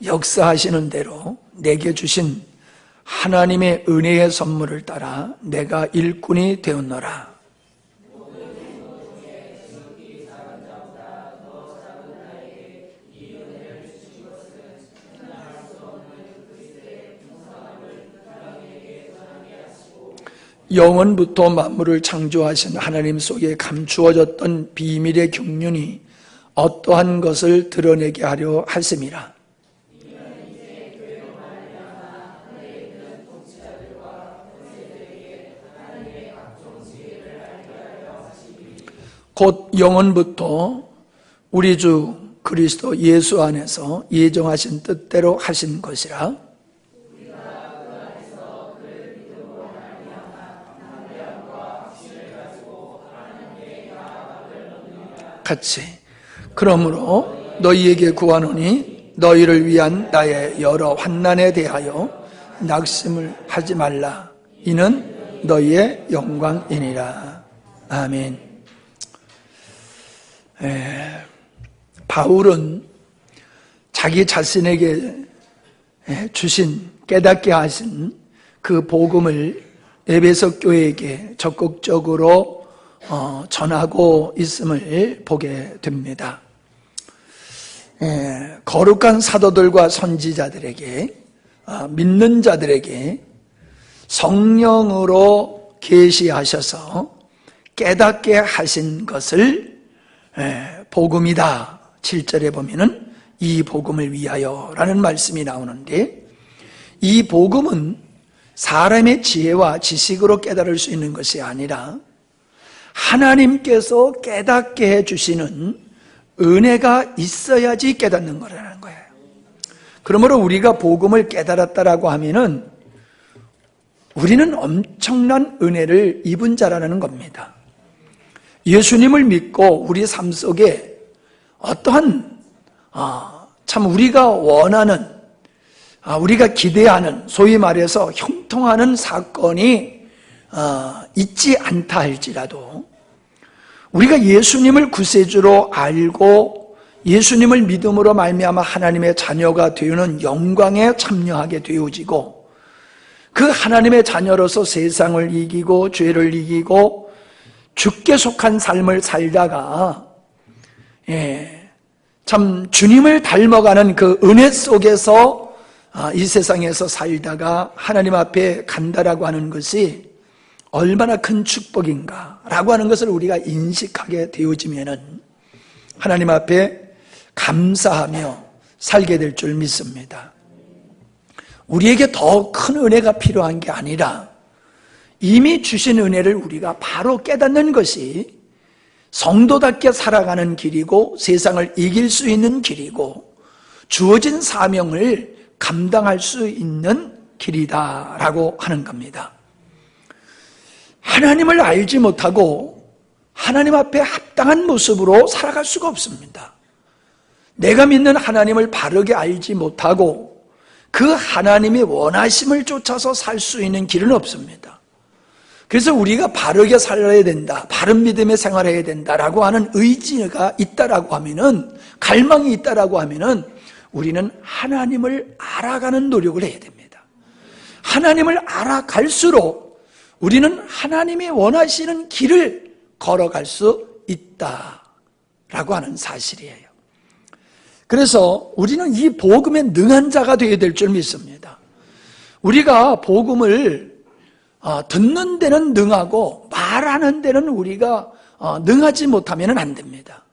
역사하시는 대로 내게 주신 하나님의 은혜의 선물을 따라 내가 일꾼이 되었노라. 영원부터 만물을 창조하신 하나님 속에 감추어졌던 비밀의 경륜이 어떠한 것을 드러내게 하려 하심이라. 곧 영원부터 우리 주 그리스도 예수 안에서 예정하신 뜻대로 하신 것이라. 같이 그러므로 너희에게 구하노니 너희를 위한 나의 여러 환난에 대하여 낙심을 하지 말라. 이는 너희의 영광이니라. 아멘. 바울은 자기 자신에게 주신 깨닫게 하신 그 복음을 에베소 교회에게 적극적으로 전하고 있음을 보게 됩니다. 거룩한 사도들과 선지자들에게, 믿는 자들에게 성령으로 계시하셔서 깨닫게 하신 것을 복음이다. 7절에 보면은 이 복음을 위하여 라는 말씀이 나오는데, 이 복음은 사람의 지혜와 지식으로 깨달을 수 있는 것이 아니라 하나님께서 깨닫게 해주시는 은혜가 있어야지 깨닫는 거라는 거예요. 그러므로 우리가 복음을 깨달았다라고 하면은 우리는 엄청난 은혜를 입은 자라는 겁니다. 예수님을 믿고 우리 삶 속에 어떠한 참 우리가 원하는, 우리가 기대하는, 소위 말해서 형통하는 사건이 있지 않다 할지라도 우리가 예수님을 구세주로 알고 예수님을 믿음으로 말미암아 하나님의 자녀가 되는 영광에 참여하게 되어지고, 그 하나님의 자녀로서 세상을 이기고 죄를 이기고 주께 속한 삶을 살다가 참 주님을 닮아가는 그 은혜 속에서 이 세상에서 살다가 하나님 앞에 간다라고 하는 것이 얼마나 큰 축복인가라고 하는 것을 우리가 인식하게 되어지면은 하나님 앞에 감사하며 살게 될 줄 믿습니다. 우리에게 더 큰 은혜가 필요한 게 아니라 이미 주신 은혜를 우리가 바로 깨닫는 것이 성도답게 살아가는 길이고 세상을 이길 수 있는 길이고 주어진 사명을 감당할 수 있는 길이다라고 하는 겁니다. 하나님을 알지 못하고 하나님 앞에 합당한 모습으로 살아갈 수가 없습니다. 내가 믿는 하나님을 바르게 알지 못하고 그 하나님이 원하심을 쫓아서 살 수 있는 길은 없습니다. 그래서 우리가 바르게 살아야 된다, 바른 믿음의 생활해야 된다라고 하는 의지가 있다라고 하면은, 갈망이 있다라고 하면은 우리는 하나님을 알아가는 노력을 해야 됩니다. 하나님을 알아갈수록 우리는 하나님이 원하시는 길을 걸어갈 수 있다라고 하는 사실이에요. 그래서 우리는 이 복음에 능한 자가 되어야 될 줄 믿습니다. 우리가 복음을 듣는 데는 능하고 말하는 데는 우리가 능하지 못하면 안 됩니다.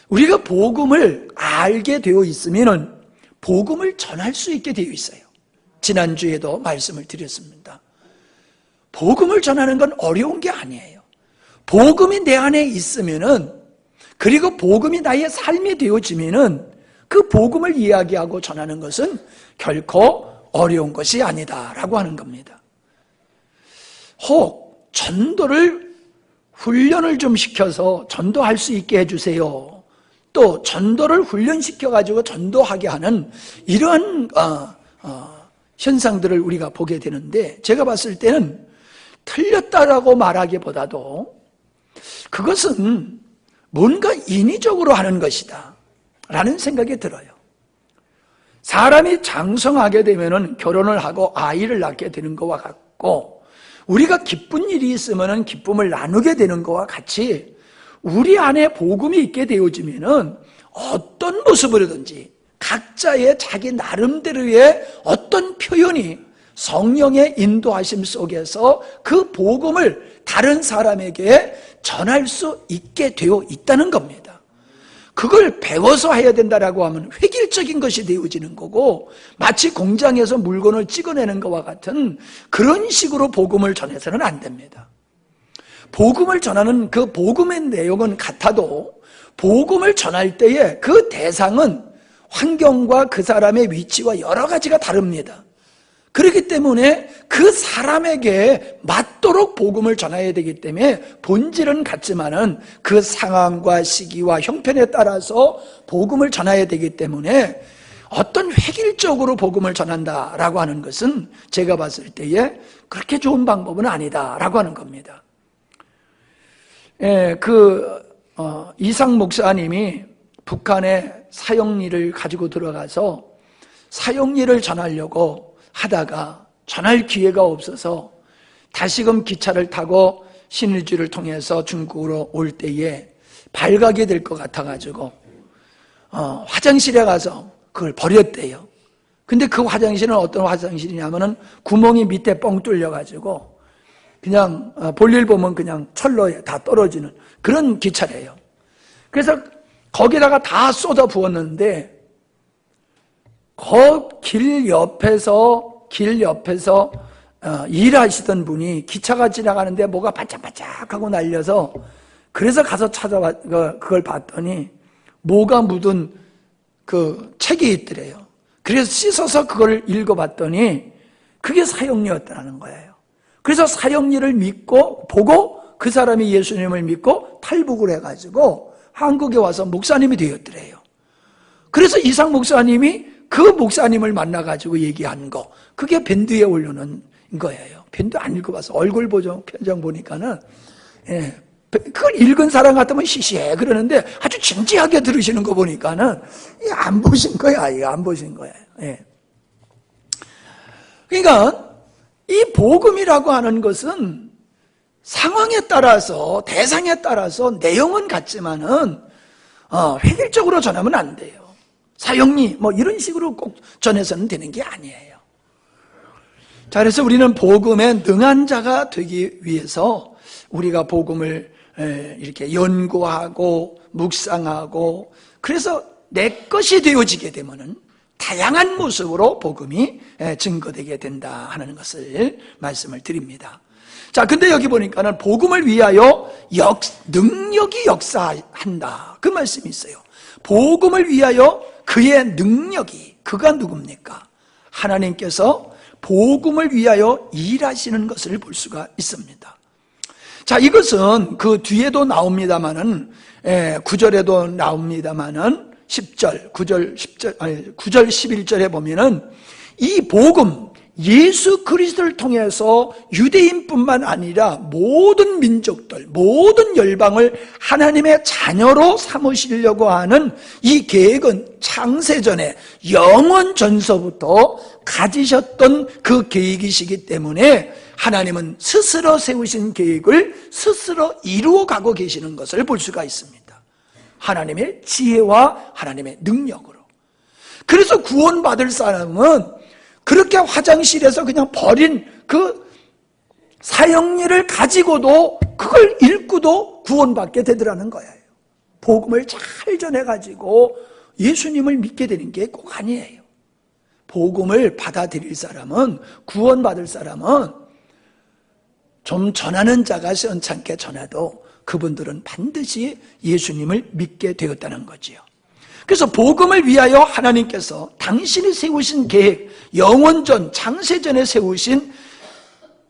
우리가 복음을 알게 되어 있으면 복음을 전할 수 있게 되어 있어요. 지난주에도 말씀을 드렸습니다. 복음을 전하는 건 어려운 게 아니에요. 복음이 내 안에 있으면은, 그리고 복음이 나의 삶이 되어지면은 그 복음을 이야기하고 전하는 것은 결코 어려운 것이 아니다라고 하는 겁니다. 혹 전도를 훈련을 좀 시켜서 전도할 수 있게 해주세요. 또 전도를 훈련시켜가지고 전도하게 하는 이러한 현상들을 우리가 보게 되는데, 제가 봤을 때는 틀렸다라고 말하기보다도 그것은 뭔가 인위적으로 하는 것이다 라는 생각이 들어요. 사람이 장성하게 되면은 결혼을 하고 아이를 낳게 되는 것과 같고, 우리가 기쁜 일이 있으면은 기쁨을 나누게 되는 것과 같이 우리 안에 복음이 있게 되어지면은 어떤 모습으로든지 각자의 자기 나름대로의 어떤 표현이 성령의 인도하심 속에서 그 복음을 다른 사람에게 전할 수 있게 되어 있다는 겁니다. 그걸 배워서 해야 된다라고 하면 획일적인 것이 되어지는 거고, 마치 공장에서 물건을 찍어내는 것과 같은 그런 식으로 복음을 전해서는 안 됩니다. 복음을 전하는 그 복음의 내용은 같아도 복음을 전할 때에 그 대상은 환경과 그 사람의 위치와 여러 가지가 다릅니다. 그렇기 때문에 그 사람에게 맞도록 복음을 전해야 되기 때문에 본질은 같지만은 그 상황과 시기와 형편에 따라서 복음을 전해야 되기 때문에 어떤 획일적으로 복음을 전한다라고 하는 것은 제가 봤을 때에 그렇게 좋은 방법은 아니다라고 하는 겁니다. 이상 목사님이 북한에 사형리를 가지고 들어가서 사형리를 전하려고 하다가 전할 기회가 없어서 다시금 기차를 타고 신의주를 통해서 중국으로 올 때에 발각이 될 것 같아가지고 화장실에 가서 그걸 버렸대요. 근데 그 화장실은 어떤 화장실이냐면은 구멍이 밑에 뻥 뚫려가지고 그냥 볼일 보면 그냥 철로에 다 떨어지는 그런 기차래요. 그래서 거기다가 다 쏟아 부었는데 길 옆에서 일하시던 분이 기차가 지나가는데 뭐가 반짝반짝하고 날려서, 그래서 가서 그걸 봤더니 뭐가 묻은 그 책이 있더래요. 그래서 씻어서 그걸 읽어봤더니 그게 사형리였다는 거예요. 그래서 사형리를 보고 그 사람이 예수님을 믿고 탈북을 해가지고 한국에 와서 목사님이 되었더래요. 그래서 이상 목사님이 그 목사님을 만나가지고 얘기한 거, 그게 밴드에 올려놓은 거예요. 밴드 안 읽어봐서 얼굴 표정 보니까는, 그걸 읽은 사람 같으면 시시해 그러는데 아주 진지하게 들으시는 거 보니까는 안 보신 거야, 이거 안 보신 거예요. 그러니까 이 복음이라고 하는 것은 상황에 따라서, 대상에 따라서 내용은 같지만은 획일적으로 전하면 안 돼요. 사형리 이런 식으로 꼭 전해서는 되는 게 아니에요. 자, 그래서 우리는 복음에 능한 자가 되기 위해서 우리가 복음을 이렇게 연구하고 묵상하고, 그래서 내 것이 되어지게 되면은 다양한 모습으로 복음이 증거되게 된다 하는 것을 말씀을 드립니다. 자, 근데 여기 보니까는 복음을 위하여 능력이 역사한다, 그 말씀이 있어요. 복음을 위하여 그의 능력이, 그가 누굽니까? 하나님께서 복음을 위하여 일하시는 것을 볼 수가 있습니다. 자, 이것은 그 뒤에도 나옵니다만은, 9절에도 나옵니다만은 9절 11절에 보면은 이 복음, 예수 그리스도를 통해서 유대인뿐만 아니라 모든 민족들, 모든 열방을 하나님의 자녀로 삼으시려고 하는 이 계획은 창세전에 영원 전서부터 가지셨던 그 계획이시기 때문에 하나님은 스스로 세우신 계획을 스스로 이루어가고 계시는 것을 볼 수가 있습니다. 하나님의 지혜와 하나님의 능력으로. 그래서 구원받을 사람은 그렇게 화장실에서 그냥 버린 그 사형리를 가지고도 그걸 읽고도 구원받게 되더라는 거예요. 복음을 잘 전해가지고 예수님을 믿게 되는 게 꼭 아니에요. 복음을 받아들일 사람은, 구원받을 사람은 좀 전하는 자가 시원찮게 전해도 그분들은 반드시 예수님을 믿게 되었다는 거지요. 그래서 복음을 위하여 하나님께서 당신이 세우신 계획, 영원전, 창세전에 세우신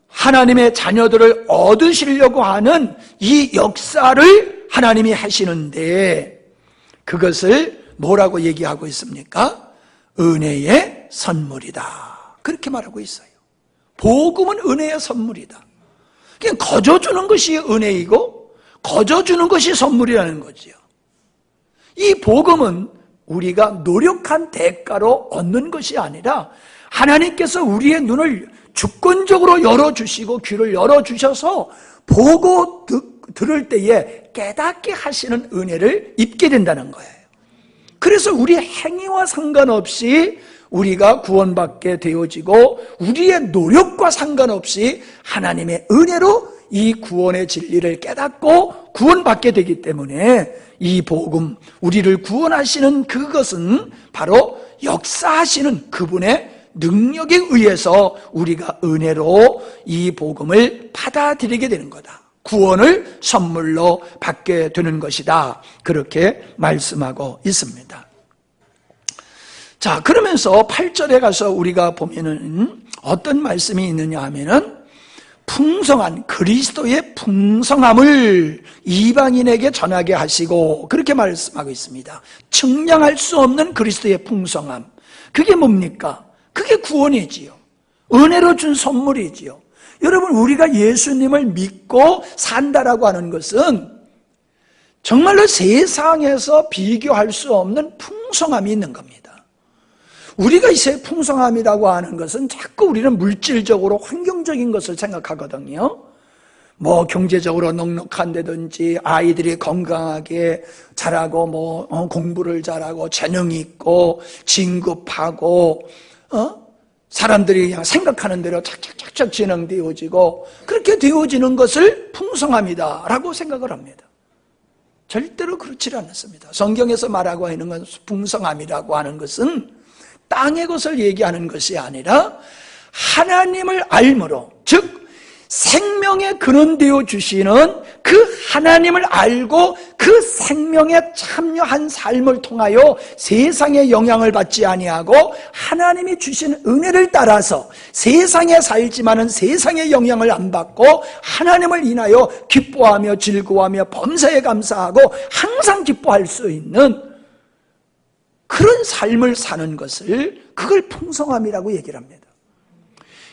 하나님의 자녀들을 얻으시려고 하는 이 역사를 하나님이 하시는데, 그것을 뭐라고 얘기하고 있습니까? 은혜의 선물이다, 그렇게 말하고 있어요. 복음은 은혜의 선물이다. 그냥 거저주는 것이 은혜이고 거저주는 것이 선물이라는 거지요. 이 복음은 우리가 노력한 대가로 얻는 것이 아니라 하나님께서 우리의 눈을 주권적으로 열어주시고 귀를 열어주셔서 보고 들을 때에 깨닫게 하시는 은혜를 입게 된다는 거예요. 그래서 우리 행위와 상관없이 우리가 구원받게 되어지고 우리의 노력과 상관없이 하나님의 은혜로 이 구원의 진리를 깨닫고 구원받게 되기 때문에 이 복음, 우리를 구원하시는 그것은 바로 역사하시는 그분의 능력에 의해서 우리가 은혜로 이 복음을 받아들이게 되는 거다. 구원을 선물로 받게 되는 것이다. 그렇게 말씀하고 있습니다. 자, 그러면서 8절에 가서 우리가 보면은 어떤 말씀이 있느냐 하면은 풍성한 그리스도의 풍성함을 이방인에게 전하게 하시고 그렇게 말씀하고 있습니다. 측량할 수 없는 그리스도의 풍성함. 그게 뭡니까? 그게 구원이지요. 은혜로 준 선물이지요. 여러분, 우리가 예수님을 믿고 산다라고 하는 것은 정말로 세상에서 비교할 수 없는 풍성함이 있는 겁니다. 우리가 이제 풍성함이라고 하는 것은 자꾸 우리는 물질적으로 환경적인 것을 생각하거든요. 뭐 경제적으로 넉넉한데든지 아이들이 건강하게 자라고 공부를 잘하고 재능이 있고 진급하고 사람들이 그냥 생각하는 대로 착착착착 진행되어지고 그렇게 되어지는 것을 풍성함이다라고 생각을 합니다. 절대로 그렇지 않습니다. 성경에서 말하고 있는 건 풍성함이라고 하는 것은 땅의 것을 얘기하는 것이 아니라 하나님을 알므로, 즉 생명에 근원되어 주시는 그 하나님을 알고 그 생명에 참여한 삶을 통하여 세상의 영향을 받지 아니하고 하나님이 주신 은혜를 따라서 세상에 살지만은 세상의 영향을 안 받고 하나님을 인하여 기뻐하며 즐거워하며 범사에 감사하고 항상 기뻐할 수 있는 그런 삶을 사는 것을, 그걸 풍성함이라고 얘기를 합니다.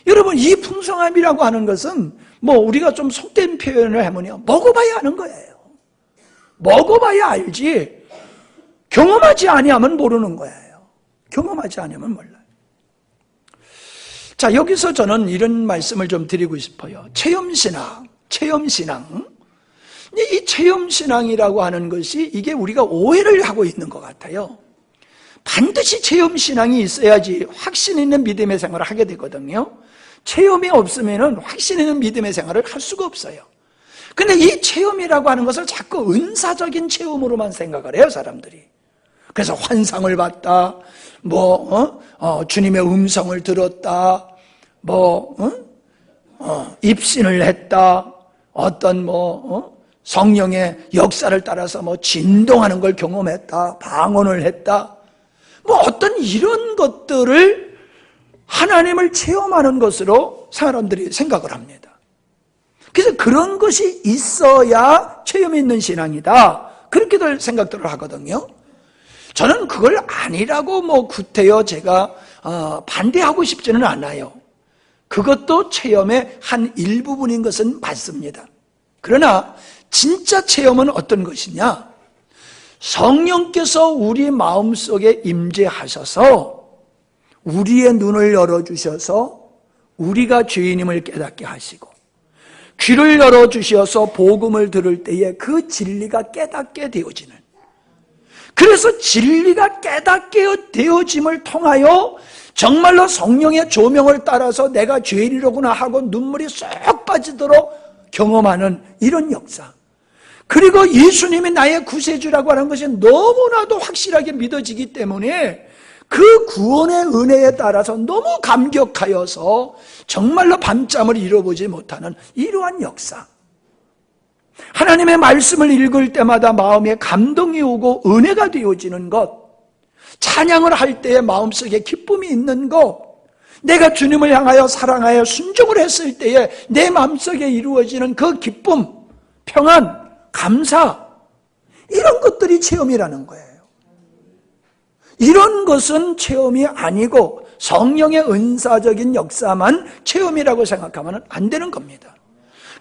여러분, 이 풍성함이라고 하는 것은 우리가 좀 속된 표현을 하면요, 먹어봐야 아는 거예요. 먹어봐야 알지 경험하지 아니하면 모르는 거예요. 경험하지 아니하면 몰라요. 자, 여기서 저는 이런 말씀을 좀 드리고 싶어요. 체험신앙. 이 체험신앙이라고 하는 것이 이게 우리가 오해를 하고 있는 것 같아요. 반드시 체험신앙이 있어야지 확신 있는 믿음의 생활을 하게 되거든요. 체험이 없으면 확신 있는 믿음의 생활을 할 수가 없어요. 근데 이 체험이라고 하는 것을 자꾸 은사적인 체험으로만 생각을 해요, 사람들이. 그래서 환상을 봤다, 주님의 음성을 들었다, 입신을 했다, 어떤 성령의 역사를 따라서 진동하는 걸 경험했다, 방언을 했다, 어떤 이런 것들을 하나님을 체험하는 것으로 사람들이 생각을 합니다. 그래서 그런 것이 있어야 체험이 있는 신앙이다, 그렇게들 생각들을 하거든요. 저는 그걸 아니라고 구태여 제가 반대하고 싶지는 않아요. 그것도 체험의 한 일부분인 것은 맞습니다. 그러나 진짜 체험은 어떤 것이냐? 성령께서 우리 마음속에 임재하셔서 우리의 눈을 열어주셔서 우리가 죄인임을 깨닫게 하시고 귀를 열어주셔서 복음을 들을 때에 그 진리가 깨닫게 되어지는, 그래서 진리가 깨닫게 되어짐을 통하여 정말로 성령의 조명을 따라서 내가 죄인이로구나 하고 눈물이 쏙 빠지도록 경험하는 이런 역사, 그리고 예수님이 나의 구세주라고 하는 것이 너무나도 확실하게 믿어지기 때문에 그 구원의 은혜에 따라서 너무 감격하여서 정말로 밤잠을 이뤄보지 못하는 이러한 역사, 하나님의 말씀을 읽을 때마다 마음에 감동이 오고 은혜가 되어지는 것, 찬양을 할 때에 마음속에 기쁨이 있는 것, 내가 주님을 향하여 사랑하여 순종을 했을 때에 내 마음속에 이루어지는 그 기쁨, 평안, 감사, 이런 것들이 체험이라는 거예요. 이런 것은 체험이 아니고 성령의 은사적인 역사만 체험이라고 생각하면 안 되는 겁니다.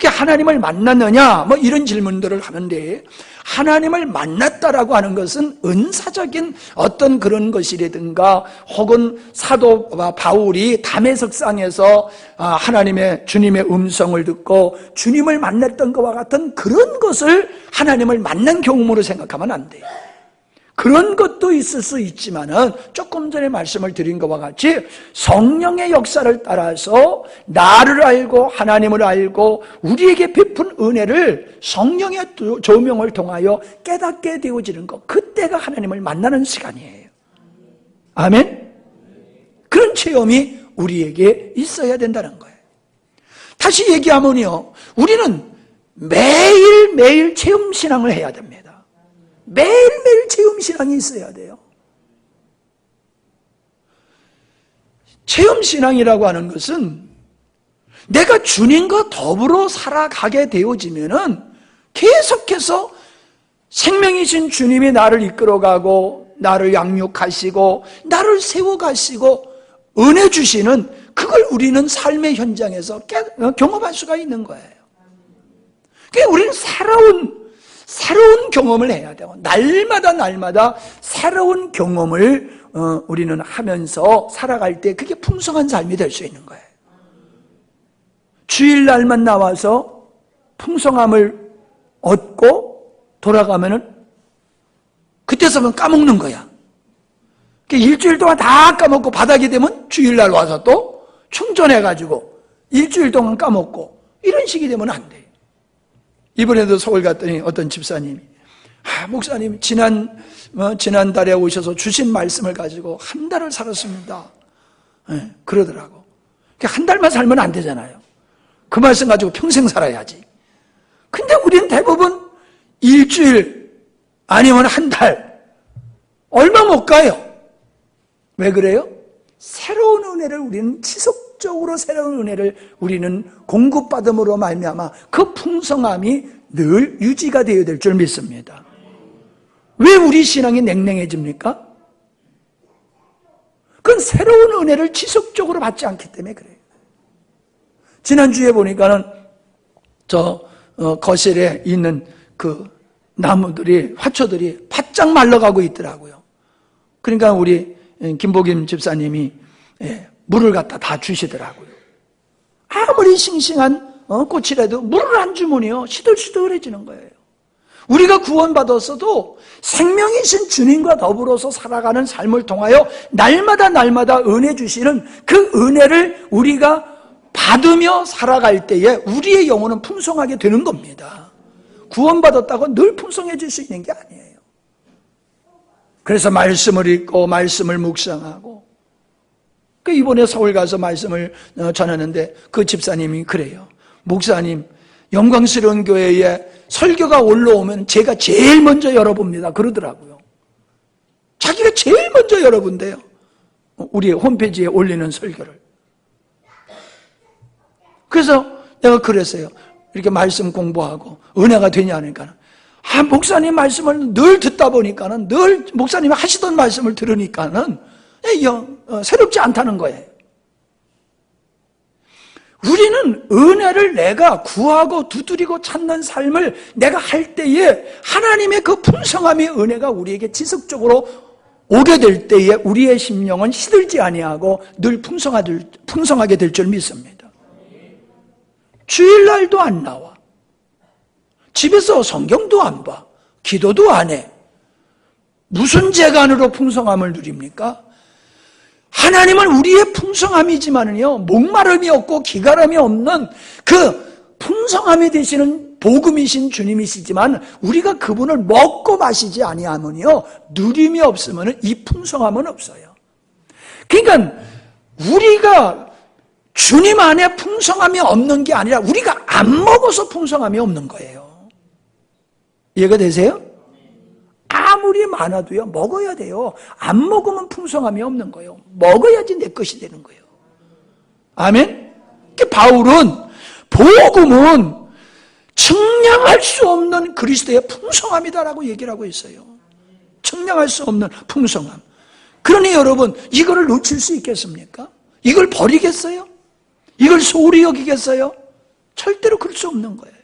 하나님을 만났느냐? 뭐 이런 질문들을 하는데, 하나님을 만났다라고 하는 것은 은사적인 어떤 그런 것이라든가, 혹은 사도 바울이 담에석상에서 하나님의 주님의 음성을 듣고 주님을 만났던 것과 같은 그런 것을 하나님을 만난 경험으로 생각하면 안 돼요. 그런 것도 있을 수 있지만은 조금 전에 말씀을 드린 것과 같이 성령의 역사를 따라서 나를 알고 하나님을 알고 우리에게 베푼 은혜를 성령의 조명을 통하여 깨닫게 되어지는 것, 그때가 하나님을 만나는 시간이에요. 아멘? 그런 체험이 우리에게 있어야 된다는 거예요. 다시 얘기하면요, 우리는 매일매일 체험신앙을 해야 됩니다. 매일매일 체험신앙이 있어야 돼요. 체험신앙이라고 하는 것은 내가 주님과 더불어 살아가게 되어지면은 계속해서 생명이신 주님이 나를 이끌어가고 나를 양육하시고 나를 세워가시고 은혜 주시는, 그걸 우리는 삶의 현장에서 경험할 수가 있는 거예요. 그러니까 우리는 새로운 경험을 해야 돼요. 날마다 새로운 경험을 우리는 하면서 살아갈 때 그게 풍성한 삶이 될 수 있는 거예요. 주일날만 나와서 풍성함을 얻고 돌아가면은 그때서는 까먹는 거야. 일주일 동안 다 까먹고 바닥이 되면 주일날 와서 또 충전해가지고 일주일 동안 까먹고 이런 식이 되면 안 돼요. 이번에도 서울 갔더니 어떤 집사님이 목사님 지난달에 오셔서 주신 말씀을 가지고 한 달을 살았습니다. 네, 그러더라고. 한 달만 살면 안 되잖아요. 그 말씀 가지고 평생 살아야지. 근데 우리는 대부분 일주일 아니면 한 달 얼마 못 가요. 왜 그래요? 새로운 은혜를 우리는 지속적으로 새로운 은혜를 우리는 공급받음으로 말미암아 그 풍성함이 늘 유지가 되어야 될 줄 믿습니다. 왜 우리 신앙이 냉랭해집니까? 그건 새로운 은혜를 지속적으로 받지 않기 때문에 그래요. 지난주에 보니까는 거실에 있는 그 나무들이, 화초들이 바짝 말라가고 있더라고요. 그러니까 우리 김복임 집사님이 물을 갖다 다 주시더라고요. 아무리 싱싱한 꽃이라도 물을 안 주면요 시들시들해지는 거예요. 우리가 구원받았어도 생명이신 주님과 더불어서 살아가는 삶을 통하여 날마다 은혜 주시는 그 은혜를 우리가 받으며 살아갈 때에 우리의 영혼은 풍성하게 되는 겁니다. 구원받았다고 늘 풍성해질 수 있는 게 아니에요. 그래서 말씀을 읽고 말씀을 묵상하고, 이번에 서울 가서 말씀을 전하는데 그 집사님이 그래요. 목사님, 영광스러운 교회에 설교가 올라오면 제가 제일 먼저 열어봅니다. 그러더라고요. 자기가 제일 먼저 열어본대요. 우리 홈페이지에 올리는 설교를. 그래서 내가 그랬어요. 이렇게 말씀 공부하고 은혜가 되냐니까, 목사님 말씀을 늘 듣다 보니까는, 늘 목사님이 하시던 말씀을 들으니까는 새롭지 않다는 거예요. 우리는 은혜를 내가 구하고 두드리고 찾는 삶을 내가 할 때에 하나님의 그 풍성함의 은혜가 우리에게 지속적으로 오게 될 때에 우리의 심령은 시들지 아니하고 늘 풍성하게 될 줄 믿습니다. 주일날도 안 나와. 집에서 성경도 안 봐. 기도도 안 해. 무슨 재간으로 풍성함을 누립니까? 하나님은 우리의 풍성함이지만은요, 목마름이 없고 기가람이 없는 그 풍성함이 되시는 복음이신 주님이시지만, 우리가 그분을 먹고 마시지 아니하면요 누림이 없으면 이 풍성함은 없어요. 그러니까 우리가 주님 안에 풍성함이 없는 게 아니라 우리가 안 먹어서 풍성함이 없는 거예요. 이해가 되세요? 아무리 많아도요 먹어야 돼요. 안 먹으면 풍성함이 없는 거예요. 먹어야지 내 것이 되는 거예요. 아멘? 바울은 복음은 측량할 수 없는 그리스도의 풍성함이다라고 얘기를 하고 있어요. 측량할 수 없는 풍성함. 그러니 여러분, 이거를 놓칠 수 있겠습니까? 이걸 버리겠어요? 이걸 소홀히 여기겠어요? 절대로 그럴 수 없는 거예요.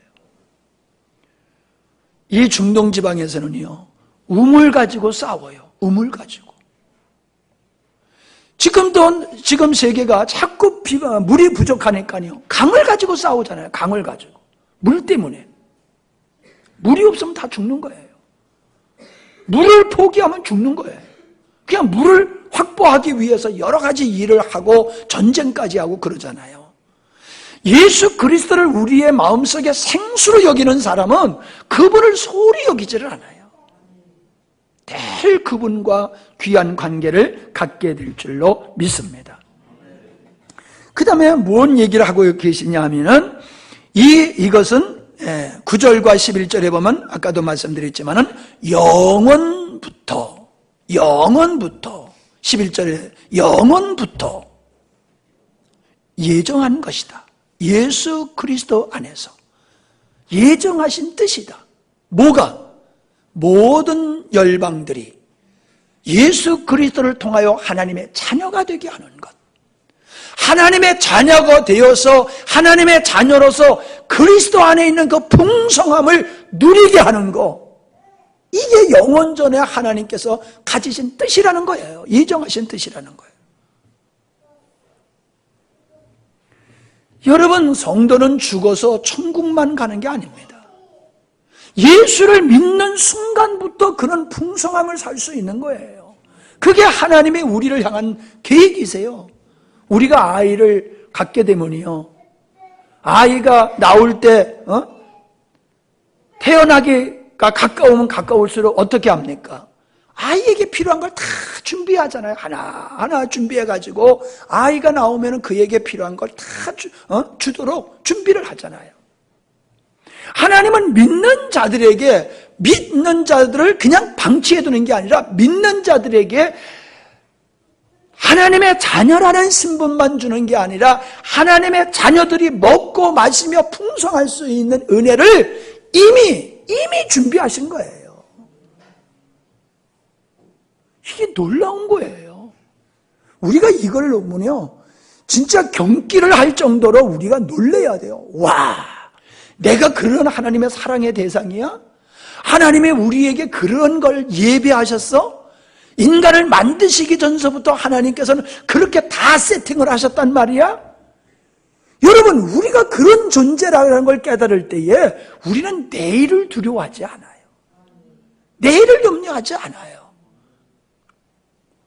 이 중동 지방에서는요, 우물 가지고 싸워요. 우물 가지고. 지금 세계가 자꾸 물이 부족하니까요, 강을 가지고 싸우잖아요. 강을 가지고. 물 때문에. 물이 없으면 다 죽는 거예요. 물을 포기하면 죽는 거예요. 그냥 물을 확보하기 위해서 여러 가지 일을 하고 전쟁까지 하고 그러잖아요. 예수 그리스도를 우리의 마음속에 생수로 여기는 사람은 그분을 소홀히 여기지를 않아요. 늘 그분과 귀한 관계를 갖게 될 줄로 믿습니다. 그 다음에 뭔 얘기를 하고 계시냐 하면은 이것은 9절과 11절에 보면 아까도 말씀드렸지만은 영원부터 11절에 영원부터 예정한 것이다. 예수 그리스도 안에서 예정하신 뜻이다. 뭐가? 모든 열방들이 예수 그리스도를 통하여 하나님의 자녀가 되게 하는 것. 하나님의 자녀가 되어서 하나님의 자녀로서 그리스도 안에 있는 그 풍성함을 누리게 하는 것. 이게 영원전에 하나님께서 가지신 뜻이라는 거예요. 예정하신 뜻이라는 거예요. 여러분, 성도는 죽어서 천국만 가는 게 아닙니다. 예수를 믿는 순간부터 그런 풍성함을 살 수 있는 거예요. 그게 하나님의 우리를 향한 계획이세요. 우리가 아이를 갖게 되면요, 아이가 나올 때 태어나기가 가까우면 가까울수록 어떻게 합니까? 아이에게 필요한 걸 다 준비하잖아요. 하나하나 준비해가지고 아이가 나오면 그에게 필요한 걸 다 주도록 준비를 하잖아요. 하나님은 믿는 자들을 그냥 방치해두는 게 아니라 믿는 자들에게 하나님의 자녀라는 신분만 주는 게 아니라 하나님의 자녀들이 먹고 마시며 풍성할 수 있는 은혜를 이미 준비하신 거예요. 이게 놀라운 거예요. 우리가 이걸 보면요, 진짜 경기를 할 정도로 우리가 놀라야 돼요. 와, 내가 그런 하나님의 사랑의 대상이야? 하나님이 우리에게 그런 걸 예배하셨어? 인간을 만드시기 전서부터 하나님께서는 그렇게 다 세팅을 하셨단 말이야? 여러분, 우리가 그런 존재라는 걸 깨달을 때에 우리는 내일을 두려워하지 않아요. 내일을 염려하지 않아요.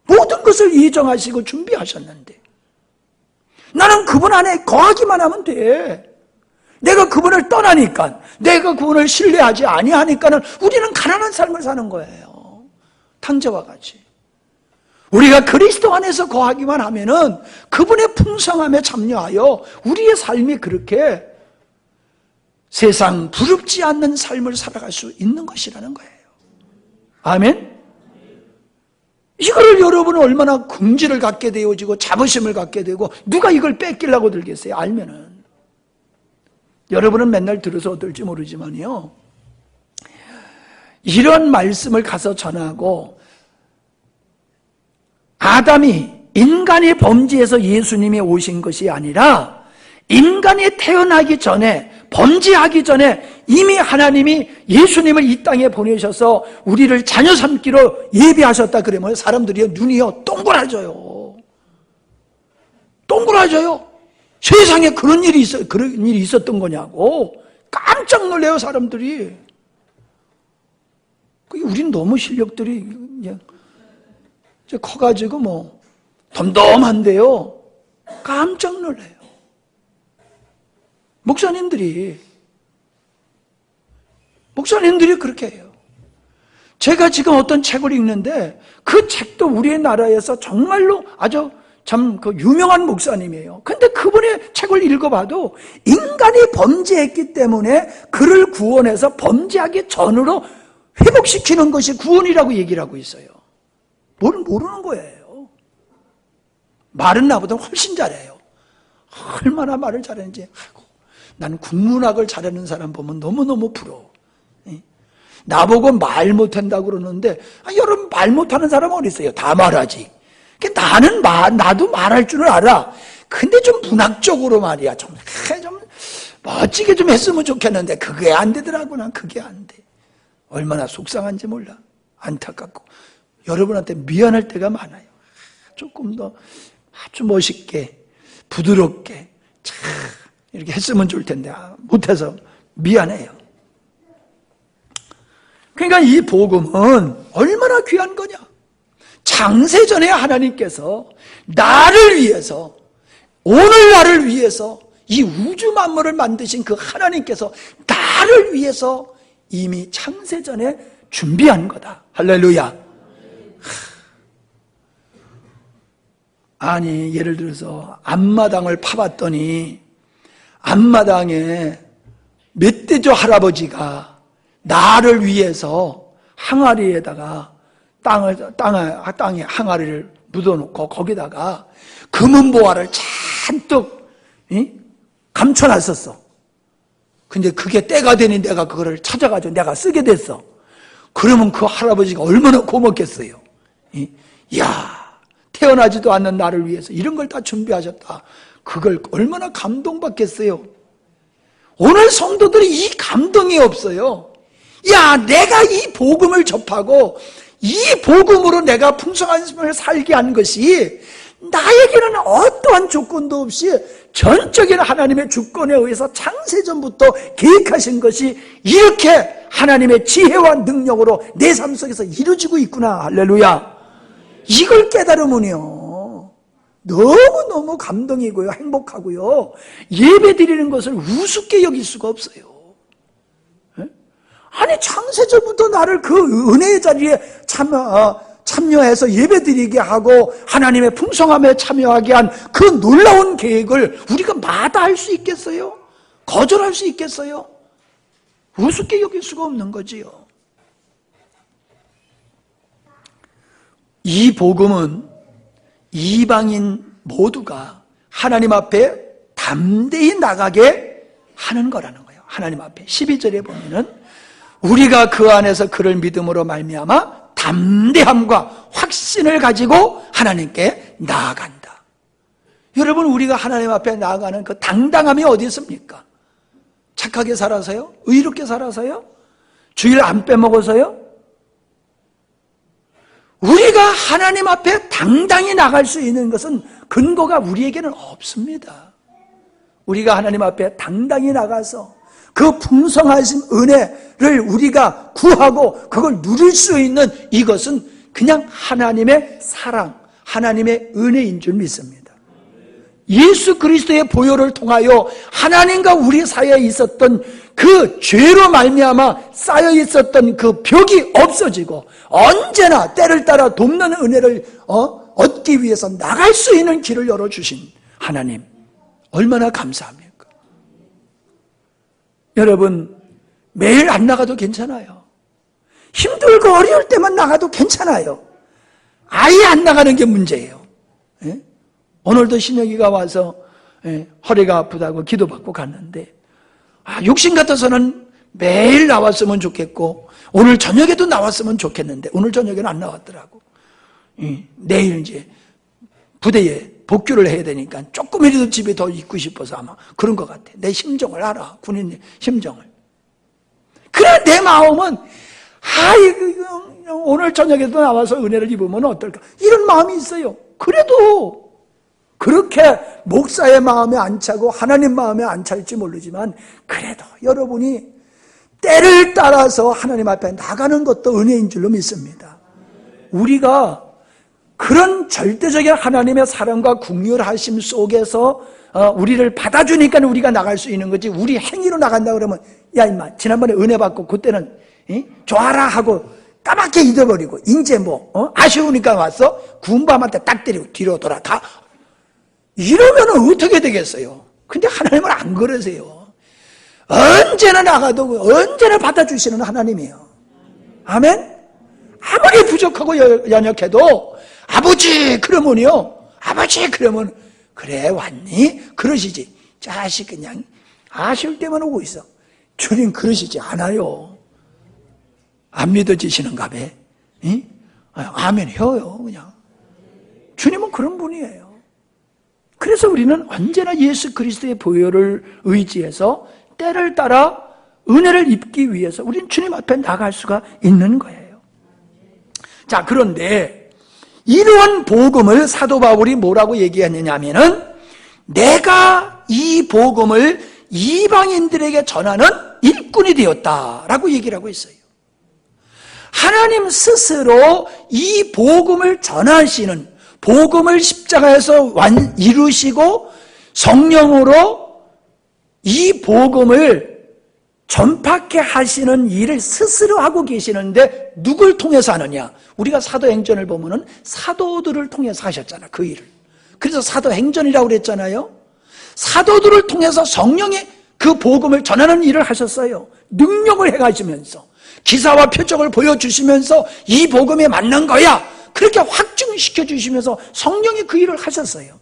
모든 것을 예정하시고 준비하셨는데 나는 그분 안에 거하기만 하면 돼. 내가 그분을 떠나니까, 내가 그분을 신뢰하지 아니하니까는 우리는 가난한 삶을 사는 거예요. 탕자와 같이. 우리가 그리스도 안에서 거하기만 하면은 그분의 풍성함에 참여하여 우리의 삶이 그렇게 세상 부럽지 않는 삶을 살아갈 수 있는 것이라는 거예요. 아멘? 이거를 여러분은 얼마나 긍지를 갖게 되어지고 자부심을 갖게 되고 누가 이걸 뺏기려고 들겠어요? 알면은. 여러분은 맨날 들어서 어떨지 모르지만요, 이런 말씀을 가서 전하고 인간이 범죄해서 예수님이 오신 것이 아니라 인간이 태어나기 전에, 범죄하기 전에 이미 하나님이 예수님을 이 땅에 보내셔서 우리를 자녀 삼기로 예비하셨다 그러면 사람들이 눈이요 동그라져요. 동그라져요. 세상에 그런 일이 있었던 거냐고 깜짝 놀래요, 사람들이. 우린 너무 실력들이 이제 커가지고 덤덤한데요, 깜짝 놀래요. 목사님들이 그렇게 해요. 제가 지금 어떤 책을 읽는데 그 책도 우리나라에서 정말로 아주 참 유명한 목사님이에요. 근데 그분의 책을 읽어봐도 인간이 범죄했기 때문에 그를 구원해서 범죄하기 전으로 회복시키는 것이 구원이라고 얘기를 하고 있어요. 뭘 모르는 거예요. 말은 나보다 훨씬 잘해요. 얼마나 말을 잘하는지. 아이고, 난 국문학을 잘하는 사람 보면 너무너무 부러워. 나보고 말 못한다고 그러는데, 여러분 말 못하는 사람 어디 있어요? 다 말하지. 나도 말할 줄은 알아. 근데 좀 문학적으로 말이야. 멋지게 좀 했으면 좋겠는데 그게 안 되더라고. 난 그게 안 돼. 얼마나 속상한지 몰라. 안타깝고 여러분한테 미안할 때가 많아요. 조금 더 아주 멋있게 부드럽게 참 이렇게 했으면 좋을 텐데 못해서 미안해요. 그러니까 이 복음은 얼마나 귀한 거냐. 창세전에 하나님께서 나를 위해서, 오늘 나를 위해서, 이 우주 만물을 만드신 그 하나님께서 나를 위해서 이미 창세전에 준비한 거다. 할렐루야. 아니, 예를 들어서 앞마당을 파봤더니 앞마당에 멧돼지 할아버지가 나를 위해서 항아리에다가 땅에 항아리를 묻어놓고 거기다가 금은보화를 잔뜩 감춰놨었어. 근데 그게 때가 되니 내가 그거를 찾아가지고 내가 쓰게 됐어. 그러면 그 할아버지가 얼마나 고맙겠어요. 이야, 태어나지도 않는 나를 위해서 이런 걸 다 준비하셨다. 그걸 얼마나 감동받겠어요. 오늘 성도들이 이 감동이 없어요. 야, 내가 이 복음을 접하고 이 복음으로 내가 풍성한 삶을 살게 한 것이 나에게는 어떠한 조건도 없이 전적인 하나님의 주권에 의해서 창세전부터 계획하신 것이 이렇게 하나님의 지혜와 능력으로 내 삶 속에서 이루어지고 있구나. 할렐루야. 이걸 깨달으면요 너무너무 감동이고요, 행복하고요, 예배 드리는 것을 우습게 여길 수가 없어요. 아니, 창세전부터 나를 그 은혜의 자리에 참여해서 예배 드리게 하고 하나님의 풍성함에 참여하게 한 그 놀라운 계획을 우리가 마다할 수 있겠어요? 거절할 수 있겠어요? 우습게 여길 수가 없는 거지요. 이 복음은 이방인 모두가 하나님 앞에 담대히 나가게 하는 거라는 거예요. 하나님 앞에 12절에 보면은 우리가 그 안에서 그를 믿음으로 말미암아 담대함과 확신을 가지고 하나님께 나아간다. 여러분, 우리가 하나님 앞에 나아가는 그 당당함이 어디 있습니까? 착하게 살아서요? 의롭게 살아서요? 주일 안 빼먹어서요? 우리가 하나님 앞에 당당히 나갈 수 있는 것은 근거가 우리에게는 없습니다. 우리가 하나님 앞에 당당히 나가서 그 풍성하신 은혜를 우리가 구하고 그걸 누릴 수 있는 이것은 그냥 하나님의 사랑, 하나님의 은혜인 줄 믿습니다. 예수 그리스도의 보혈을 통하여 하나님과 우리 사이에 있었던 그 죄로 말미암아 쌓여 있었던 그 벽이 없어지고 언제나 때를 따라 돕는 은혜를 얻기 위해서 나갈 수 있는 길을 열어주신 하나님, 얼마나 감사합니까? 여러분, 매일 안 나가도 괜찮아요. 힘들고 어려울 때만 나가도 괜찮아요. 아예 안 나가는 게 문제예요. 예? 오늘도 신혁이가 와서 허리가 아프다고 기도받고 갔는데, 욕심 같아서는 매일 나왔으면 좋겠고 오늘 저녁에도 나왔으면 좋겠는데 오늘 저녁에는 안 나왔더라고. 내일 이제 부대에 복귀를 해야 되니까 조금이라도 집에 더 있고 싶어서 아마 그런 것 같아. 내 심정을 알아, 군인의 심정을. 그래, 내 마음은 오늘 저녁에도 나와서 은혜를 입으면 어떨까, 이런 마음이 있어요. 그래도 그렇게 목사의 마음에 안 차고 하나님 마음에 안 찰지 모르지만 그래도 여러분이 때를 따라서 하나님 앞에 나가는 것도 은혜인 줄로 믿습니다. 우리가 그런 절대적인 하나님의 사랑과 궁휼하심 속에서 우리를 받아주니까 우리가 나갈 수 있는 거지, 우리 행위로 나간다 그러면 야 임마 지난번에 은혜 받고 그때는 좋아라 하고 까맣게 잊어버리고 이제 아쉬우니까 왔어? 군밤한테 딱 때리고 뒤로 돌아가, 이러면 어떻게 되겠어요? 근데 하나님은 안 그러세요. 언제나 나가도 언제나 받아주시는 하나님이에요. 아멘? 아무리 부족하고 연약해도 아버지 그러면요, 아버지 그러면 그래 왔니? 그러시지. 자식 그냥 아쉬울 때만 오고 있어. 주님 그러시지 않아요. 안 믿어지시는가 봐. 아멘 해요. 그냥 주님은 그런 분이에요. 그래서 우리는 언제나 예수 그리스도의 보혈을 의지해서 때를 따라 은혜를 입기 위해서 우리는 주님 앞에 나갈 수가 있는 거예요. 자, 그런데 이러한 복음을 사도 바울이 뭐라고 얘기했느냐 하면은 내가 이 복음을 이방인들에게 전하는 일꾼이 되었다라고 얘기를 하고 있어요. 하나님 스스로 이 복음을 전하시는, 복음을 십자가에서 이루시고 성령으로 이 복음을 전파케 하시는 일을 스스로 하고 계시는데 누굴 통해서 하느냐? 우리가 사도행전을 보면은 사도들을 통해서 하셨잖아, 그 일을. 그래서 사도행전이라고 그랬잖아요. 사도들을 통해서 성령이 그 복음을 전하는 일을 하셨어요. 능력을 해가시면서 기사와 표적을 보여주시면서 이 복음에 맞는 거야, 그렇게 확증시켜 주시면서 성령이 그 일을 하셨어요.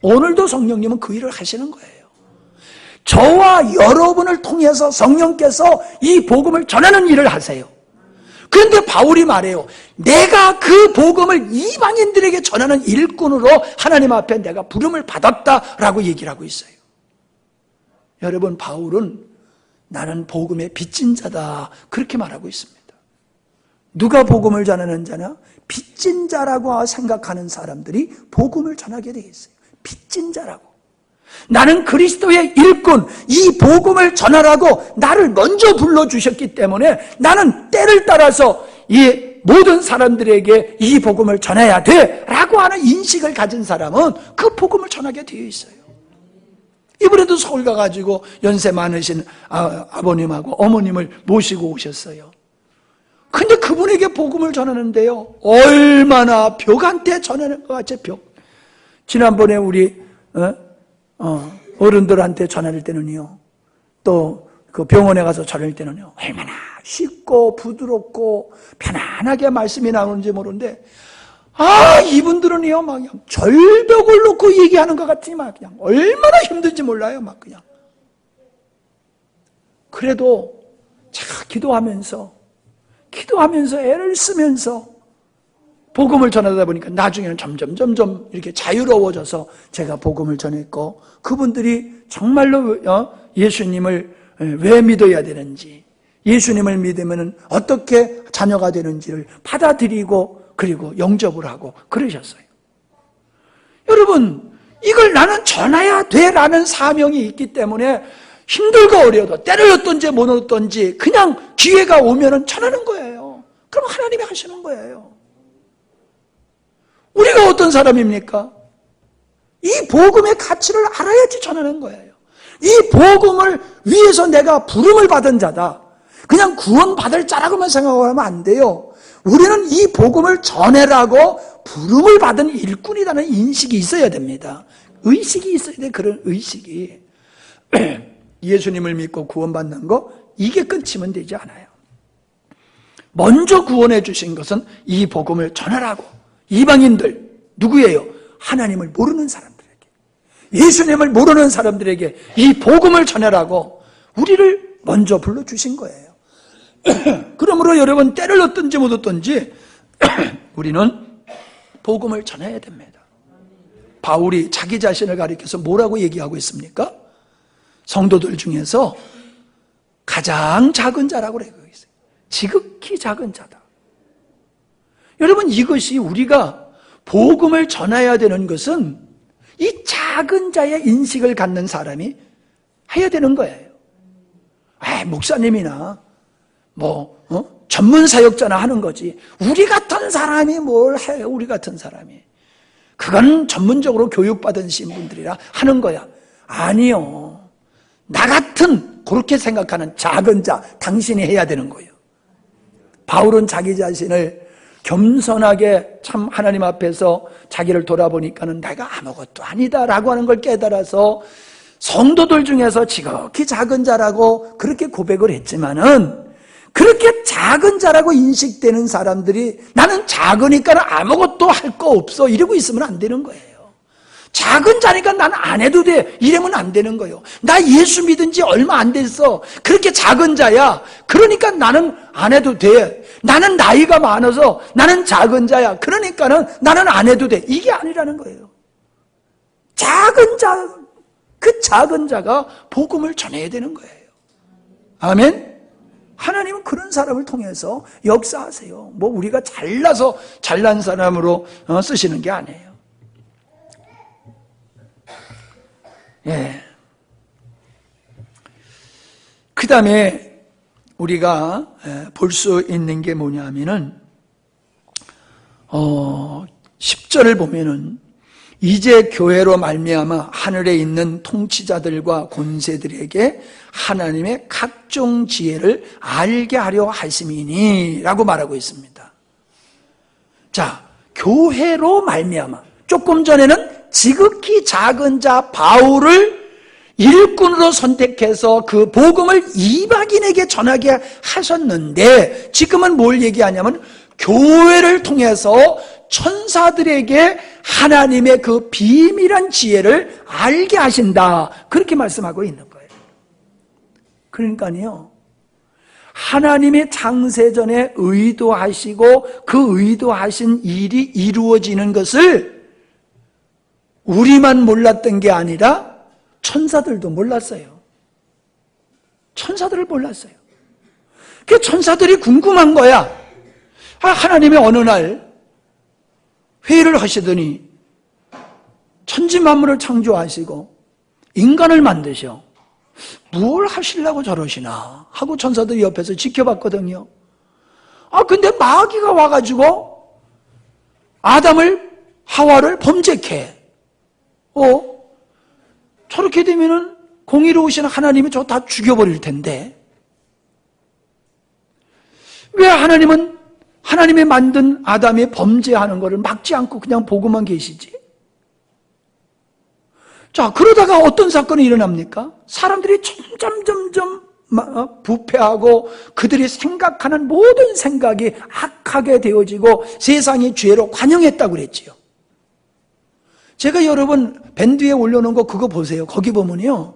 오늘도 성령님은 그 일을 하시는 거예요. 저와 여러분을 통해서 성령께서 이 복음을 전하는 일을 하세요. 그런데 바울이 말해요. 내가 그 복음을 이방인들에게 전하는 일꾼으로 하나님 앞에 내가 부름을 받았다라고 얘기를 하고 있어요. 여러분, 바울은 나는 복음의 빚진 자다, 그렇게 말하고 있습니다. 누가 복음을 전하는 자냐? 빚진 자라고 생각하는 사람들이 복음을 전하게 되어 있어요. 빚진 자라고. 나는 그리스도의 일꾼, 이 복음을 전하라고 나를 먼저 불러주셨기 때문에 나는 때를 따라서 이 모든 사람들에게 이 복음을 전해야 돼 라고 하는 인식을 가진 사람은 그 복음을 전하게 되어 있어요. 이번에도 서울 가가지고 연세 많으신 아버님하고 어머님을 모시고 오셨어요. 근데 그분에게 복음을 전하는데요, 얼마나 벽한테 전하는 것 같죠, 벽. 지난번에 우리 어른들한테 전할 때는요, 또 그 병원에 가서 전할 때는요, 얼마나 쉽고 부드럽고 편안하게 말씀이 나오는지 모르는데, 이분들은요, 막 그냥 절벽을 놓고 얘기하는 것 같으니 막 그냥 얼마나 힘든지 몰라요, 막 그냥. 그래도 기도하면서 애를 쓰면서 복음을 전하다 보니까 나중에는 점점 이렇게 자유로워져서 제가 복음을 전했고, 그분들이 정말로 예수님을 왜 믿어야 되는지, 예수님을 믿으면 어떻게 자녀가 되는지를 받아들이고 그리고 영접을 하고 그러셨어요. 여러분, 이걸 나는 전해야 돼라는 사명이 있기 때문에 힘들고 어려도 때를 얻든지 못 얻든지 그냥 기회가 오면은 전하는 거예요. 그럼 하나님이 하시는 거예요. 우리가 어떤 사람입니까? 이 복음의 가치를 알아야지 전하는 거예요. 이 복음을 위해서 내가 부름을 받은 자다, 그냥 구원받을 자라고만 생각하면 안 돼요. 우리는 이 복음을 전해라고 부름을 받은 일꾼이라는 인식이 있어야 됩니다. 의식이 있어야 돼. 그런 의식이. 예수님을 믿고 구원받는 거, 이게 끊치면 되지 않아요. 먼저 구원해 주신 것은 이 복음을 전하라고. 이방인들, 누구예요? 하나님을 모르는 사람들에게, 예수님을 모르는 사람들에게 이 복음을 전하라고 우리를 먼저 불러주신 거예요. 그러므로 여러분, 때를 얻든지 못 얻든지 우리는 복음을 전해야 됩니다. 바울이 자기 자신을 가리켜서 뭐라고 얘기하고 있습니까? 성도들 중에서 가장 작은 자라고 그러고 있어요. 지극히 작은 자다. 여러분, 이것이 우리가 복음을 전해야 되는 것은 이 작은 자의 인식을 갖는 사람이 해야 되는 거예요. 목사님이나 전문 사역자나 하는 거지, 우리 같은 사람이 뭘 해요? 우리 같은 사람이. 그건 전문적으로 교육받은 분들이라 하는 거야. 아니요. 나 같은 그렇게 생각하는 작은 자, 당신이 해야 되는 거예요. 바울은 자기 자신을 겸손하게 참 하나님 앞에서 자기를 돌아보니까는 내가 아무것도 아니다라고 하는 걸 깨달아서 성도들 중에서 지극히 작은 자라고 그렇게 고백을 했지만은, 그렇게 작은 자라고 인식되는 사람들이 나는 작으니까 아무것도 할 거 없어 이러고 있으면 안 되는 거예요. 작은 자니까 나는 안 해도 돼 이러면 안 되는 거예요. 나 예수 믿은 지 얼마 안 됐어, 그렇게 작은 자야, 그러니까 나는 안 해도 돼. 나는 나이가 많아서 나는 작은 자야, 그러니까는 나는 안 해도 돼, 이게 아니라는 거예요. 작은 자가 복음을 전해야 되는 거예요. 아멘? 하나님은 그런 사람을 통해서 역사하세요. 뭐 우리가 잘나서 잘난 사람으로 쓰시는 게 아니에요. 예. 그 다음에 우리가 볼 수 있는 게 뭐냐면은 10절을 보면은 이제 교회로 말미암아 하늘에 있는 통치자들과 권세들에게 하나님의 각종 지혜를 알게 하려 하심이니 라고 말하고 있습니다. 자, 교회로 말미암아, 조금 전에는 지극히 작은 자 바울을 일꾼으로 선택해서 그 복음을 이방인에게 전하게 하셨는데, 지금은 뭘 얘기하냐면 교회를 통해서 천사들에게 하나님의 그 비밀한 지혜를 알게 하신다, 그렇게 말씀하고 있는 거예요. 그러니까요, 하나님의 창세전에 의도하시고 그 의도하신 일이 이루어지는 것을 우리만 몰랐던 게 아니라 천사들도 몰랐어요. 천사들을 몰랐어요. 그 천사들이 궁금한 거야. 하나님이 어느 날 회의를 하시더니 천지 만물을 창조하시고 인간을 만드셔. 뭘 하시려고 저러시나 하고 천사들이 옆에서 지켜봤거든요. 근데 마귀가 와가지고 아담을, 하와를 범죄케. 저렇게 되면은 공의로우신 하나님이 저 다 죽여버릴 텐데, 왜 하나님은 하나님이 만든 아담이 범죄하는 것을 막지 않고 그냥 보고만 계시지? 자, 그러다가 어떤 사건이 일어납니까? 사람들이 점점 부패하고 그들이 생각하는 모든 생각이 악하게 되어지고 세상이 죄로 관영했다고 그랬지요. 제가 여러분 밴드에 올려놓은 거 그거 보세요. 거기 보면요,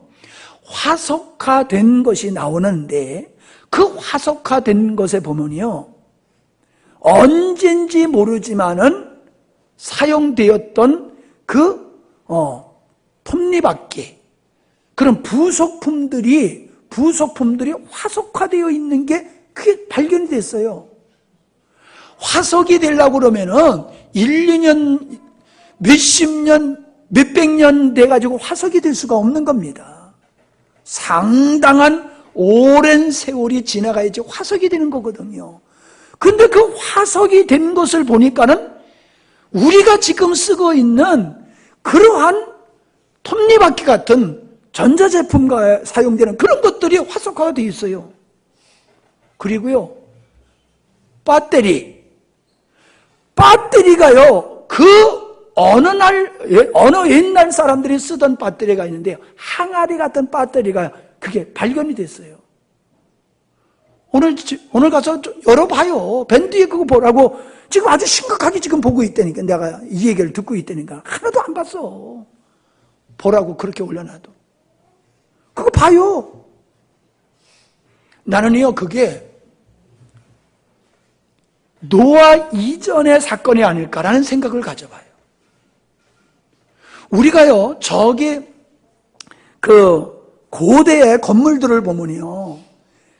화석화된 것이 나오는데 그 화석화된 것에 보면요, 언젠지 모르지만은 사용되었던 그 톱니바퀴, 그런 부속품들이 화석화되어 있는 게 그게 발견이 됐어요. 화석이 되려고 그러면은 1, 2년, 몇십 년, 몇백 년 돼가지고 화석이 될 수가 없는 겁니다. 상당한 오랜 세월이 지나가야지 화석이 되는 거거든요. 근데 그 화석이 된 것을 보니까는 우리가 지금 쓰고 있는 그러한 톱니바퀴 같은 전자제품과 사용되는 그런 것들이 화석화가 되어 있어요. 그리고요, 배터리가요, 어느 옛날 사람들이 쓰던 배터리가 있는데요, 항아리 같은 배터리가 그게 발견이 됐어요. 오늘 가서 열어봐요. 밴드에 그거 보라고 지금 아주 심각하게 지금 보고 있다니까. 내가 이 얘기를 듣고 있다니까. 하나도 안 봤어. 보라고 그렇게 올려놔도. 그거 봐요. 나는요, 그게 노아 이전의 사건이 아닐까라는 생각을 가져봐요. 우리가요, 저기 고대의 건물들을 보면요,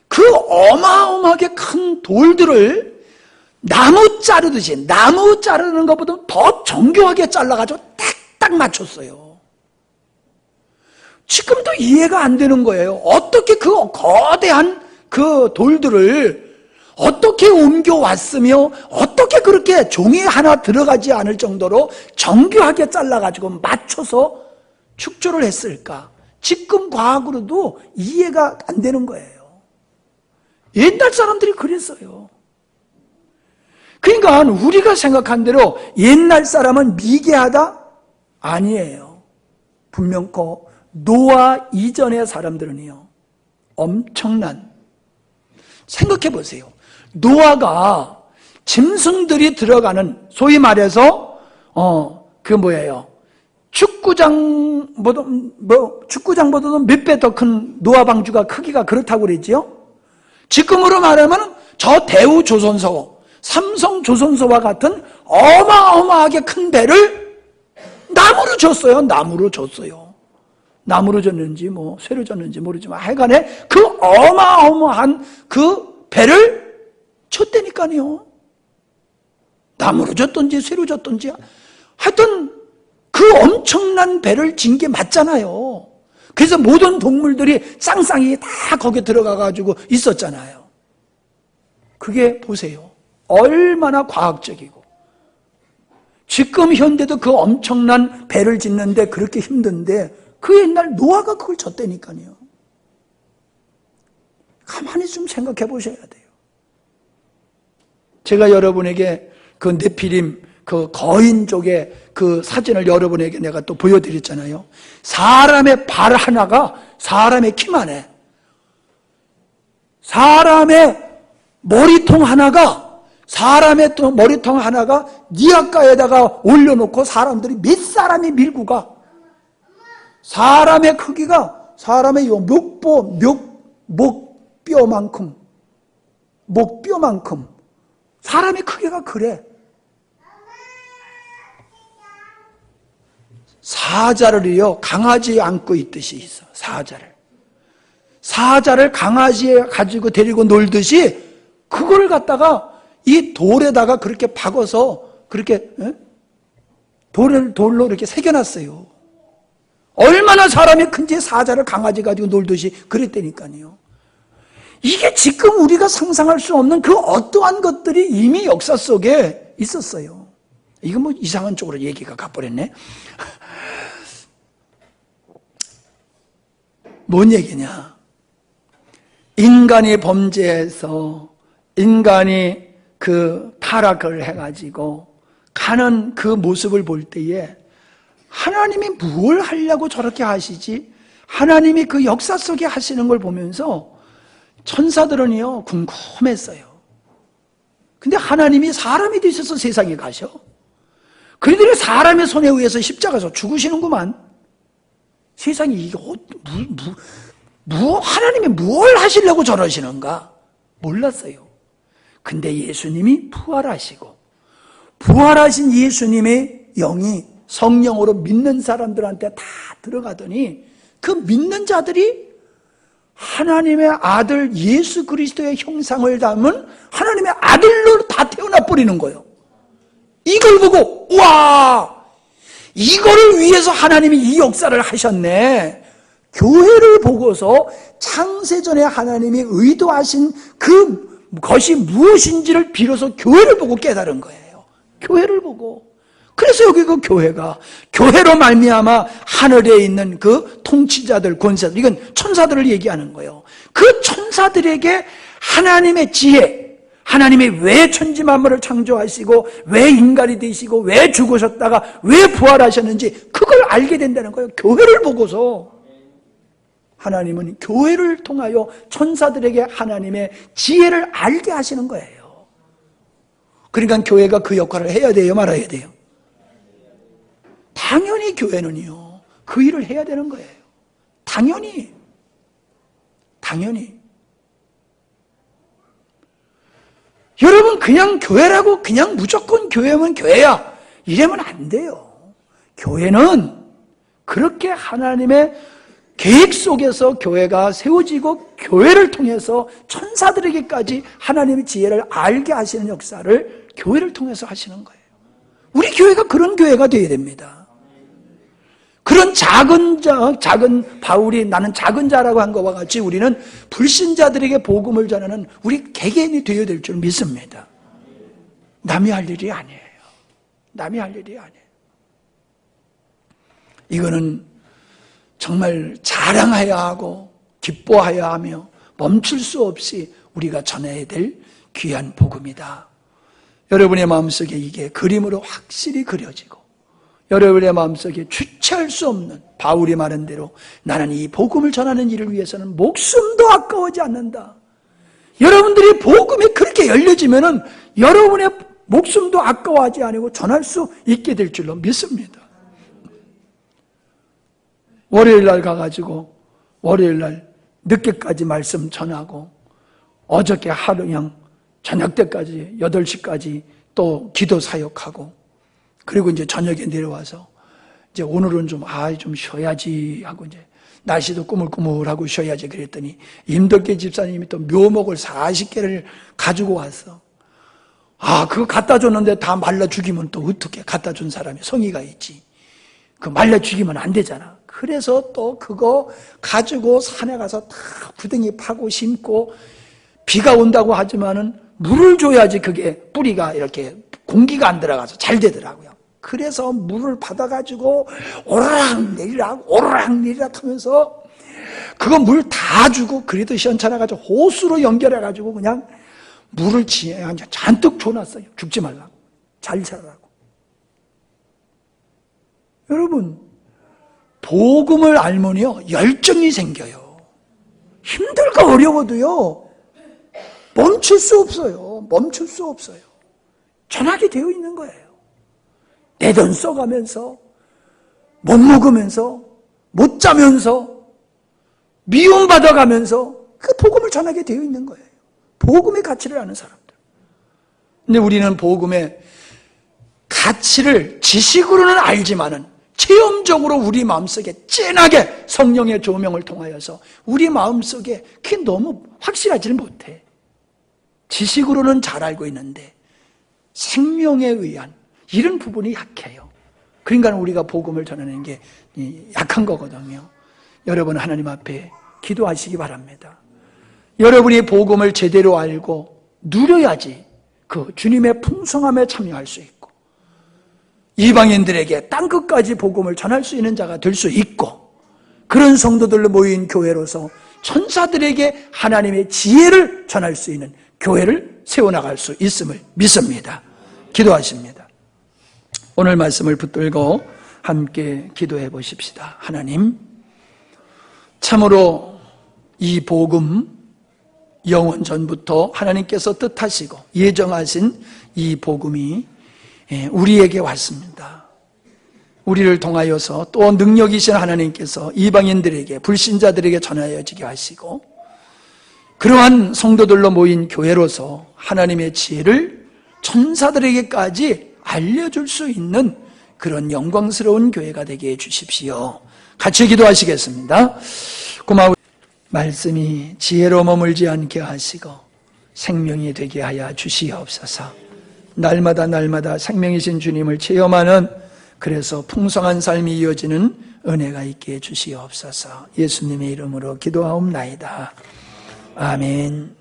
그 어마어마하게 큰 돌들을 나무 자르는 것보다 더 정교하게 잘라가지고 딱딱 맞췄어요. 지금도 이해가 안 되는 거예요. 어떻게 그 거대한 그 돌들을 어떻게 옮겨왔으며 어떻게 그렇게 종이 하나 들어가지 않을 정도로 정교하게 잘라가지고 맞춰서 축조를 했을까? 지금 과학으로도 이해가 안 되는 거예요. 옛날 사람들이 그랬어요. 그러니까 우리가 생각한 대로 옛날 사람은 미개하다? 아니에요. 분명코 노아 이전의 사람들은요, 엄청난, 생각해 보세요. 노아가 짐승들이 들어가는, 소위 말해서 축구장보다도 몇 배 더 큰 노아 방주가 크기가 그렇다고 그랬지요. 지금으로 말하면 저 대우조선소, 삼성조선소와 같은 어마어마하게 큰 배를 나무로 줬어요. 나무로 줬어요. 나무로 줬는지 뭐 쇠로 줬는지 모르지만 하여간에 그 어마어마한 그 배를 쳤다니까요. 나무로 줬든지 쇠로 줬든지 하여튼 그 엄청난 배를 진 게 맞잖아요. 그래서 모든 동물들이 쌍쌍이 다 거기에 들어가가지고 있었잖아요. 그게 보세요. 얼마나 과학적이고. 지금 현대도 그 엄청난 배를 짓는데 그렇게 힘든데 그 옛날 노아가 그걸 졌다니까요. 가만히 좀 생각해 보셔야 돼요. 제가 여러분에게 그 네피림 그 거인족의 그 사진을 여러분에게 내가 또 보여드렸잖아요. 사람의 발 하나가 사람의 키만 해. 사람의 머리통 하나가 머리통 하나가 니아가에다가 올려놓고 사람들이 몇 사람이 밀고 가. 사람의 크기가 사람의 요 목뼈만큼 사람의 크기가 그래. 사자를요 강아지에 안고 있듯이 있어. 사자를 강아지에 가지고 데리고 놀듯이 그걸 갖다가 이 돌에다가 그렇게 박아서 그렇게 돌로 이렇게 새겨놨어요. 얼마나 사람이 큰지 사자를 강아지 가지고 놀듯이 그랬다니까요. 이게 지금 우리가 상상할 수 없는 그 어떠한 것들이 이미 역사 속에 있었어요. 이거 뭐 이상한 쪽으로 얘기가 가버렸네. 뭔 얘기냐? 인간이 범죄해서 인간이 그 타락을 해가지고 가는 그 모습을 볼 때에 하나님이 뭘 하려고 저렇게 하시지? 하나님이 그 역사 속에 하시는 걸 보면서 천사들은요 궁금했어요. 근데 하나님이 사람이 되셔서 세상에 가셔. 그들이 사람의 손에 의해서 십자가에서 죽으시는구만. 세상에 이게 하나님이 뭘 하시려고 저러시는가 몰랐어요. 근데 예수님이 부활하시고 부활하신 예수님의 영이 성령으로 믿는 사람들한테 다 들어가더니 그 믿는 자들이 하나님의 아들 예수 그리스도의 형상을 담은 하나님의 아들로 다 태어나 버리는 거예요. 이걸 보고 우와, 이거를 위해서 하나님이 이 역사를 하셨네. 교회를 보고서 창세전에 하나님이 의도하신 그것이 무엇인지를 비로소 교회를 보고 깨달은 거예요. 교회를 보고. 그래서 여기 그 교회로 말미암아 하늘에 있는 그 통치자들, 권세들, 이건 천사들을 얘기하는 거예요. 그 천사들에게 하나님의 지혜, 하나님이 왜 천지 만물을 창조하시고 왜 인간이 되시고 왜 죽으셨다가 왜 부활하셨는지 그걸 알게 된다는 거예요. 교회를 보고서 하나님은 교회를 통하여 천사들에게 하나님의 지혜를 알게 하시는 거예요. 그러니까 교회가 그 역할을 해야 돼요, 말아야 돼요? 당연히 교회는요 그 일을 해야 되는 거예요. 당연히 여러분 그냥 교회라고 그냥 무조건 교회면 교회야 이러면 안 돼요. 교회는 그렇게 하나님의 계획 속에서 교회가 세워지고 교회를 통해서 천사들에게까지 하나님의 지혜를 알게 하시는 역사를 교회를 통해서 하시는 거예요. 우리 교회가 그런 교회가 되어야 됩니다. 그런 작은 바울이 나는 작은 자라고 한 것과 같이 우리는 불신자들에게 복음을 전하는 우리 개개인이 되어야 될 줄 믿습니다. 남이 할 일이 아니에요. 이거는 정말 자랑해야 하고 기뻐해야 하며 멈출 수 없이 우리가 전해야 될 귀한 복음이다. 여러분의 마음속에 이게 그림으로 확실히 그려지고 여러분의 마음속에 주체할 수 없는 바울이 말한 대로 나는 이 복음을 전하는 일을 위해서는 목숨도 아까워하지 않는다. 여러분들이 복음이 그렇게 열려지면은 여러분의 목숨도 아까워하지 않고 전할 수 있게 될 줄로 믿습니다. 월요일날 가가지고 월요일날 늦게까지 말씀 전하고 어저께 하루냥 저녁 때까지 8시까지 또 기도 사역하고 그리고 이제 저녁에 내려와서 이제 오늘은 좀 쉬어야지 하고 이제 날씨도 꾸물꾸물하고 쉬어야지 그랬더니 임덕계 집사님이 또 묘목을 40개를 가지고 왔어. 그거 갖다 줬는데 다 말라 죽이면 또 어떻게 갖다 준 사람이 성의가 있지. 그 말라 죽이면 안 되잖아. 그래서 또 그거 가지고 산에 가서 다 구덩이 파고 심고 비가 온다고 하지만은 물을 줘야지 그게 뿌리가 이렇게 공기가 안 들어가서 잘 되더라고요. 그래서 물을 받아가지고 오르락 내리락 하면서 그거 물 다 주고 그래도 시원찮아가지고 호수로 연결해가지고 그냥 물을 잔뜩 줘놨어요. 죽지 말라고. 잘 살라고. 여러분, 복음을 알면요 열정이 생겨요. 힘들고 어려워도요 멈출 수 없어요. 멈출 수 없어요. 전하게 되어 있는 거예요. 내 돈 써가면서 못 먹으면서 못 자면서 미움받아가면서 그 복음을 전하게 되어 있는 거예요. 복음의 가치를 아는 사람들. 근데 우리는 복음의 가치를 지식으로는 알지만은 체험적으로 우리 마음속에 진하게 성령의 조명을 통하여서 우리 마음속에 그게 너무 확실하지는 못해. 지식으로는 잘 알고 있는데 생명에 의한 이런 부분이 약해요. 그러니까 우리가 복음을 전하는 게 약한 거거든요. 여러분 하나님 앞에 기도하시기 바랍니다. 여러분이 복음을 제대로 알고 누려야지 그 주님의 풍성함에 참여할 수 있고 이방인들에게 땅끝까지 복음을 전할 수 있는 자가 될 수 있고 그런 성도들로 모인 교회로서 천사들에게 하나님의 지혜를 전할 수 있는 교회를 세워나갈 수 있음을 믿습니다. 기도하십니다. 오늘 말씀을 붙들고 함께 기도해 보십시다. 하나님, 참으로 이 복음 영원 전부터 하나님께서 뜻하시고 예정하신 이 복음이 우리에게 왔습니다. 우리를 통하여서 또 능력이신 하나님께서 이방인들에게 불신자들에게 전하여지게 하시고 그러한 성도들로 모인 교회로서 하나님의 지혜를 천사들에게까지 알려줄 수 있는 그런 영광스러운 교회가 되게 해주십시오. 같이 기도하시겠습니다. 고마운 말씀이 지혜로 머물지 않게 하시고 생명이 되게 하여 주시옵소서. 날마다 생명이신 주님을 체험하는 그래서 풍성한 삶이 이어지는 은혜가 있게 해주시옵소서. 예수님의 이름으로 기도하옵나이다. 아멘.